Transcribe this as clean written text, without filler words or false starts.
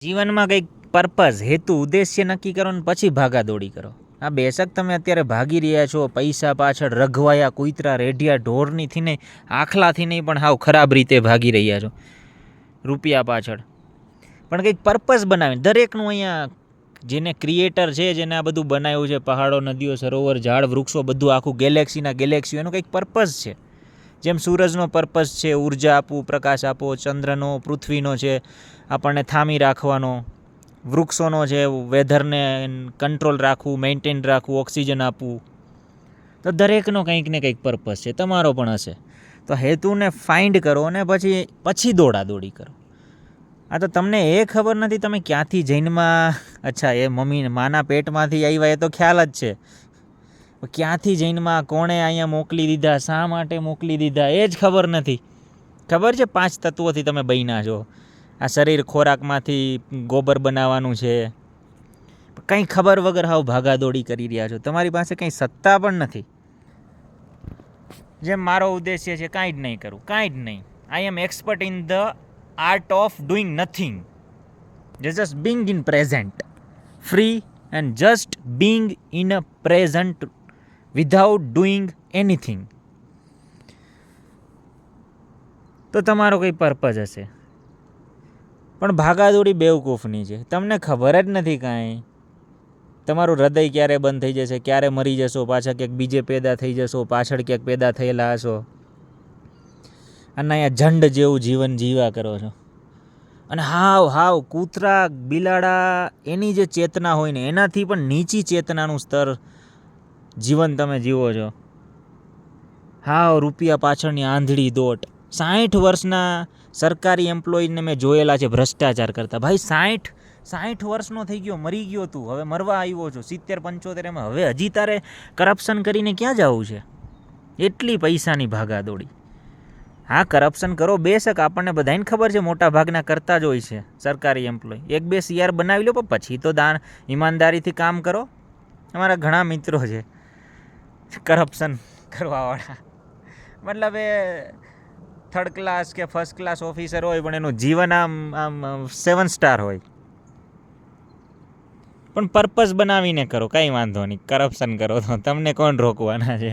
જીવનમાં કંઈક પર્પઝ, હેતુ, ઉદ્દેશ્ય નક્કી કરો ને પછી ભાગાદોડી કરો. આ બેશક તમે અત્યારે ભાગી રહ્યા છો પૈસા પાછળ, રઘવાયા કૂતરા રેઢિયા ઢોરની થી નહીં, આખલાથી નહીં, પણ હાવ ખરાબ રીતે ભાગી રહ્યા છો રૂપિયા પાછળ. પણ કંઈક પર્પઝ બનાવીને દરેકનું અહીંયા જેને ક્રિએટર છે, જેને આ બધું બનાવ્યું છે, પહાડો, નદીઓ, સરોવર, ઝાડ, વૃક્ષો, બધું આખું ગેલેક્સીઓ, એનું કંઈક પર્પઝ છે. જેમ સૂરજનો પર્પઝ છે ઉર્જા આપવું, પ્રકાશ આપવો, ચંદ્રનો, પૃથ્વીનો છે આપણને થામી રાખવાનો, વૃક્ષોનો છે વેધરને કંટ્રોલ રાખવું, મેન્ટેન રાખવું, ઓક્સિજન આપવું. તો દરેકનો કંઈક ને કંઈક પર્પઝ છે, તમારો પણ હશે. તો હેતુને ફાઇન્ડ કરો અને પછી દોડાદોડી કરો. આ તો તમને એ ખબર નથી તમે ક્યાંથી જૈનમાં, અચ્છા એ મમ્મી માના પેટમાંથી આવ્યા એ તો ખ્યાલ જ છે, ક્યાંથી જૈનમાં કોણે અહીંયા મોકલી દીધા, શા માટે મોકલી દીધા એ જ ખબર નથી. ખબર છે 5 તત્વોથી તમે બન્યા છો, આ શરીર ખોરાકમાંથી ગોબર બનાવવાનું છે, કંઈ ખબર વગર હાવ ભાગાદોડી કરી રહ્યા છો. તમારી પાસે કંઈ સત્તા પણ નથી. જેમ મારો ઉદ્દેશ્ય છે કાંઈ જ નહીં કરું, કાંઈ જ નહીં. I am expert in the art of doing nothing, just being in present, free and just being in a present without doing anything. તો તમારો કંઈ પર્પઝ હશે. પણ ભાગાદોડી બેવકૂફની છે, તમને ખબર જ નથી કાંઈ. તમારું હૃદય ક્યારે બંધ થઈ જશે, ક્યારે મરી જશો, પાછા ક્યાંક બીજે પેદા થઈ જશો, પાછળ ક્યાંક પેદા થયેલા હશો, અને અહીંયા ઝંડ જેવું જીવન જીવા કરો છો. અને હાવ કૂતરા બિલાડા એની જે ચેતના હોય ને એનાથી પણ નીચી ચેતનાનું સ્તર જીવન તમે જીવો છો. હાવ રૂપિયા પાછળની આંધળી દોટ. 60 વર્ષના સરકારી એમ્પ્લોયીને મેં જોયેલા છે ભ્રષ્ટાચાર કરતા. ભાઈ 60 વર્ષનો થઈ ગયો, મરી ગયો તું, હવે મરવા આવ્યો છો 70-75 એમાં, હવે હજી તારે કરપ્શન કરીને ક્યાં જવું છે? એટલી પૈસાની ભાગાદોડી. હા કરપ્શન કરો બેશક, આપણને બધાને ખબર છે મોટા ભાગના કરતા જ હોય છે સરકારી એમ્પ્લોય. 1-2 CR બનાવી લો, પણ પછી તો ઈમાનદારીથી કામ કરો. અમારા ઘણા મિત્રો છે કરપ્શન કરવાવાળા, મતલબ એ 3rd ક્લાસ કે 1st ક્લાસ ઓફિસર હોય પણ એનું જીવન આમ 7 સ્ટાર હોય. પણ પર્પઝ બનાવીને કરો, કાંઈ વાંધો નહીં. કરપ્શન કરો તો તમને કોણ રોકવાના છે?